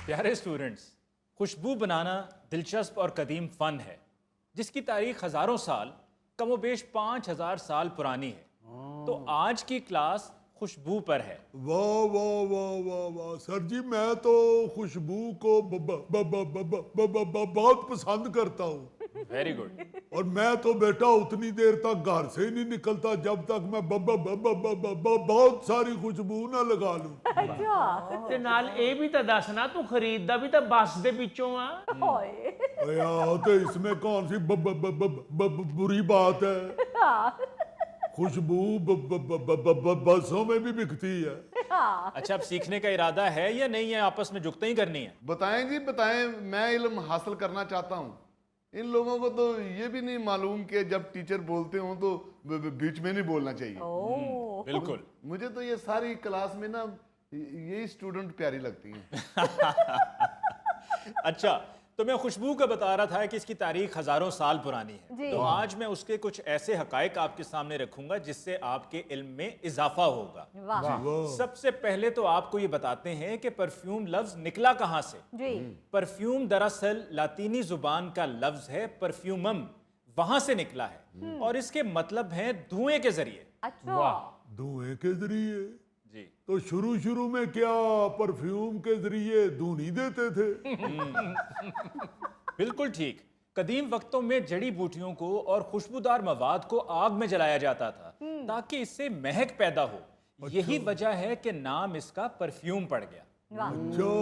پیارے اسٹوڈنٹس، خوشبو بنانا دلچسپ اور قدیم فن ہے جس کی تاریخ ہزاروں سال کم و بیش 5000 سال پرانی ہے۔ تو آج کی کلاس خوشبو پر ہے۔ واہ واہ واہ واہ واہ سر جی، میں تو خوشبو کو بہت پسند کرتا ہوں۔ Very good. اور میں تو بیٹا اتنی دیر تک گھر سے ہی نہیں نکلتا جب تک میں بہت ساری خوشبو نہ لگا لوں۔ تے نال اے بھی تا دسنا تو خریددا بھی تا بس دے پچھوں آ۔ تو اس میں کون سی بری بات ہے؟ خوشبو بسوں میں بھی بکتی ہے۔ اچھا، اب سیکھنے کا ارادہ ہے یا نہیں ہے؟ آپس میں جگتے ہی کرنی ہے؟ بتائیں جی بتائیں، میں علم حاصل کرنا چاہتا ہوں۔ ان لوگوں کو تو یہ بھی نہیں معلوم کہ جب ٹیچر بولتے ہوں تو بیچ میں نہیں بولنا چاہیے۔ بالکل۔ مجھے تو یہ ساری کلاس میں نا یہی اسٹوڈنٹ پیاری لگتی ہیں۔ اچھا، تو میں خوشبو کا بتا رہا تھا کہ اس کی تاریخ ہزاروں سال پرانی ہے۔ تو آج میں اس کے کچھ ایسے حقائق آپ کے سامنے رکھوں گا جس سے آپ کے علم میں اضافہ ہوگا۔ سب سے پہلے تو آپ کو یہ بتاتے ہیں کہ پرفیوم لفظ نکلا کہاں سے۔ پرفیوم دراصل لاطینی زبان کا لفظ ہے پرفیومم، وہاں سے نکلا ہے اور اس کے مطلب ہیں دھوئیں کے ذریعے۔ دھوئیں کے ذریعے؟ جی تو شروع میں کیا پرفیوم کے ذریعے دھونی دیتے تھے؟ بالکل ٹھیک۔ قدیم وقتوں میں جڑی بوٹیوں کو اور خوشبودار مواد کو آگ میں جلایا جاتا تھا تاکہ اس سے مہک پیدا ہو۔ یہی وجہ ہے کہ نام اس کا پرفیوم پڑ گیا۔ اچھا،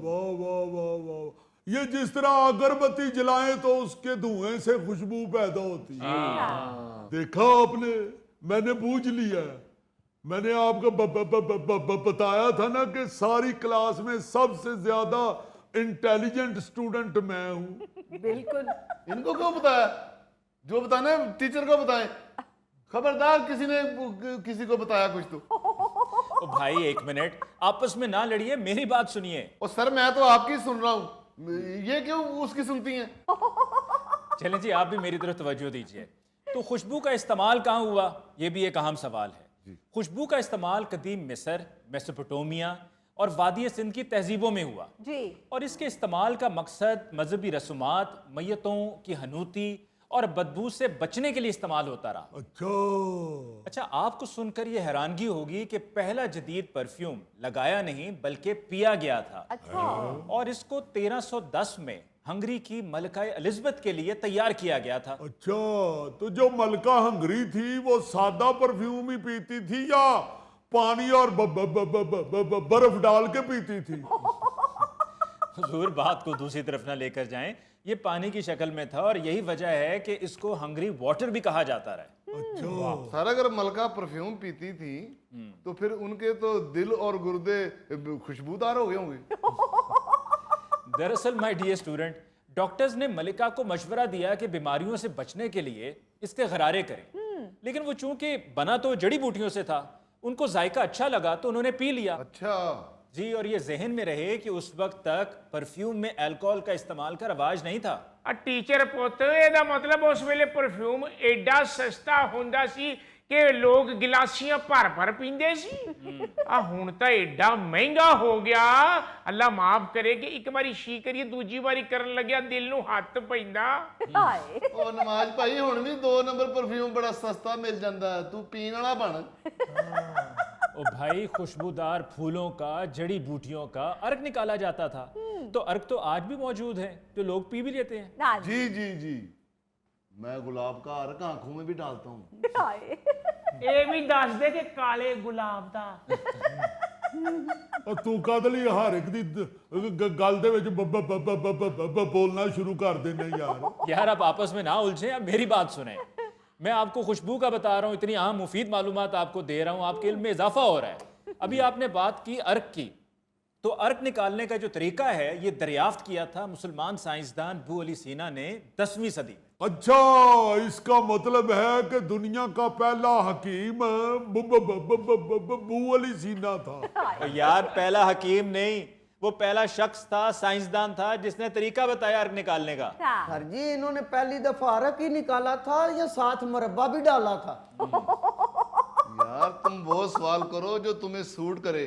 واہ واہ واہ واہ۔ یہ جس طرح اگربتی جلائیں تو اس کے دھوئیں سے خوشبو پیدا ہوتی ہے۔ دیکھا آپ نے، میں نے بوجھ لیا ہے۔ میں نے آپ کو بتایا تھا نا کہ ساری کلاس میں سب سے زیادہ انٹیلیجنٹ اسٹوڈنٹ میں ہوں۔ بالکل۔ ان کو کیوں بتایا؟ جو بتانا ہے ٹیچر کو بتائیں۔ خبردار کسی نے کسی کو بتایا کچھ تو۔ او بھائی ایک منٹ، آپس میں نہ لڑیے، میری بات سنیے۔ اور سر میں تو آپ کی سن رہا ہوں، یہ کیوں اس کی سنتی ہیں؟ چلیں جی، آپ بھی میری طرف توجہ دیجئے۔ تو خوشبو کا استعمال کہاں ہوا؟ یہ بھی ایک اہم سوال ہے۔ خوشبو کا استعمال قدیم مصر، میسوپوٹیمیا اور وادی سندھ کی تہذیبوں میں ہوا۔ اور اس کے استعمال کا مقصد مذہبی رسومات، میتوں کی حنوطی اور بدبو سے بچنے کے لیے استعمال ہوتا رہا۔ اچھا، آپ کو سن کر یہ حیرانگی ہوگی کہ پہلا جدید پرفیوم لگایا نہیں بلکہ پیا گیا تھا، اور اس کو 1310 میں ہنگری کی ملکہ الزبتھ کے لیے تیار کیا گیا تھا۔ اچھا، تو جو ملکہ ہنگری تھی وہ سادہ پرفیوم ہی پیتی تھی یا پانی اور برف ڈال کے پیتی تھی؟ حضور بات کو دوسری طرف نہ لے کر جائیں، یہ پانی کی شکل میں تھا اور یہی وجہ ہے کہ اس کو ہنگری واٹر بھی کہا جاتا رہا۔ اچھا سر اگر ملکہ پرفیوم پیتی تھی تو پھر ان کے تو دل اور گردے خوشبودار ہو گئے ہوں گے۔ دراصل مائی ڈیئر اسٹوڈنٹ، ڈاکٹرز نے ملکہ کو مشورہ دیا کہ بیماریوں سے بچنے کے لیے اس کے غرارے کریں، لیکن وہ چونکہ بنا تو جڑی بوٹیوں سے تھا، ان کو ذائقہ اچھا لگا تو انہوں نے پی لیا۔ اچھا جی، اور یہ ذہن میں رہے کہ اس وقت تک پرفیوم میں الکوہل کا استعمال کا رواج نہیں تھا۔ ٹیچر پوت یہ مطلب اس ویلے پرفیوم ایڈا سستا ہوندا سی کہ لوگ گلاسیاں بھر بھر پیندے سی۔ ہن تا ایڈا مہنگا ہو گیا، اللہ معاف کرے کہ ایک باری شی کریے دوجی باری کرن لگیا دل نو ہاتھ پیندا۔ او نماز بھائی ہن بھی 2 نمبر پرفیوم بڑا سستا مل جاندا ہے، تو پین والا بن۔ او بھائی، خوشبودار پھولوں کا، جڑی بوٹیوں کا عرق نکالا جاتا تھا، تو عرق تو آج بھی موجود ہے جو لوگ پی بھی لیتے ہیں۔ جی جی جی، میں گلاب کا عرق آنکھوں میں بھی ڈالتا ہوں۔ اے بھی دس دے کہ کالے گلاب دا۔ اور تو کدلی ہر ایک دی گل دے وچ بولنا شروع کر دینا یار۔ یار آپ آپس میں نہ الجھیں، اب میری بات سنیں۔ میں آپ کو خوشبو کا بتا رہا ہوں، اتنی اہم مفید معلومات آپ کو دے رہا ہوں، آپ کے علم میں اضافہ ہو رہا ہے۔ ابھی آپ نے بات کی عرق کی، تو عرق نکالنے کا جو طریقہ ہے یہ دریافت کیا تھا مسلمان سائنسدان بو علی سینا نے 10ویں صدی میں۔ اچھا، اس کا مطلب ہے کہ دنیا کا پہلا حکیم بو علی سینا تھا۔ یار پہلا حکیم نہیں، وہ پہلا شخص تھا، سائنسدان تھا جس نے طریقہ بتایا عرق نکالنے کا۔ سر جی انہوں نے پہلی دفعہ عرق ہی نکالا تھا یا ساتھ مربع بھی ڈالا تھا؟ یار تم وہ سوال کرو جو تمہیں سوٹ کرے۔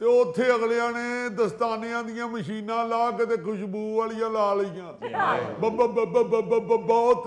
ਤੇ ਉੱਥੇ ਅਗਲਿਆਂ ਨੇ ਦਸਤਾਨਿਆਂ ਦੀਆਂ ਮਸ਼ੀਨਾਂ ਲਾ ਕੇ ਤੇ ਖੁਸ਼ਬੂ ਵਾਲੀਆਂ ਲਾ ਲਈਆਂ। ਬਹੁਤ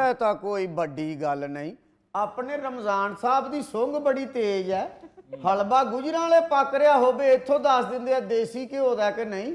ਇਹ ਤਾਂ ਕੋਈ ਵੱਡੀ ਗੱਲ ਨਹੀਂ। ਆਪਣੇ ਰਮਜ਼ਾਨ ਸਾਹਿਬ ਦੀ ਸੁੰਘ ਬੜੀ ਤੇਜ਼ ਹੈ। ਹਲਵਾ ਗੁਜਰਾਂ ਵਾਲੇ ਪੱਕ ਰਿਹਾ ਹੋਵੇ ਇੱਥੋਂ ਦੱਸ ਦਿੰਦੇ ਆ ਦੇਸੀ ਘਿਓ ਦਾ ਕਿ ਨਹੀਂ।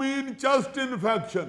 mean chest infection?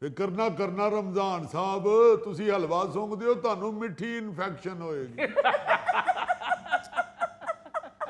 ਫਿਕਰ ਨਾ ਕਰਨਾ ਰਮਜ਼ਾਨ ਸਾਹਿਬ, ਤੁਸੀਂ ਹਲਵਾ ਸੁੰਘਦੇ ਹੋ ਤੁਹਾਨੂੰ ਮਿੱਠੀ ਇਨਫੈਕਸ਼ਨ ਹੋਏਗੀ।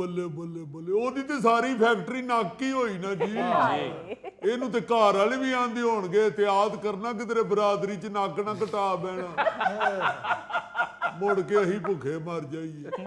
ਬੱਲੇ ਬੱਲੇ ਬੱਲੇ, ਉਹਦੀ ਤੇ ਸਾਰੀ ਫੈਕਟਰੀ ਨਾਕੀ ਹੋਈ ਨਾ ਜੀ। ਇਹਨੂੰ ਤੇ ਘਰ ਵਾਲੇ ਵੀ ਆਂਦੇ ਹੋਣਗੇ ਇਤਿਆਦ ਕਰਨਾ ਕਿ ਤੇਰੇ ਬਰਾਦਰੀ ਚ ਨੱਕ ਨਾ ਕਟਾ ਬਹਿਣਾ, ਮੁੜ ਕੇ ਅਸੀਂ ਭੁੱਖੇ ਮਰ ਜਾਈਏ।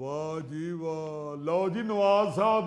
ਵਾਹ ਜੀ ਵਾਹ। ਲਓ ਜੀ ਨਵਾਜ਼ ਸਾਹਿਬ,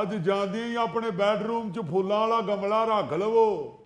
ਅੱਜ ਜਾਂਦੇ ਹੀ ਆਪਣੇ ਬੈਡਰੂਮ ਚ ਫੁੱਲਾਂ ਵਾਲਾ ਗਮਲਾ ਰੱਖ ਲਵੋ।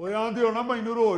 ਉਹ ਆਂਦੇ ਹੋ ਨਾ ਮੈਨੂੰ ਰੋਜ਼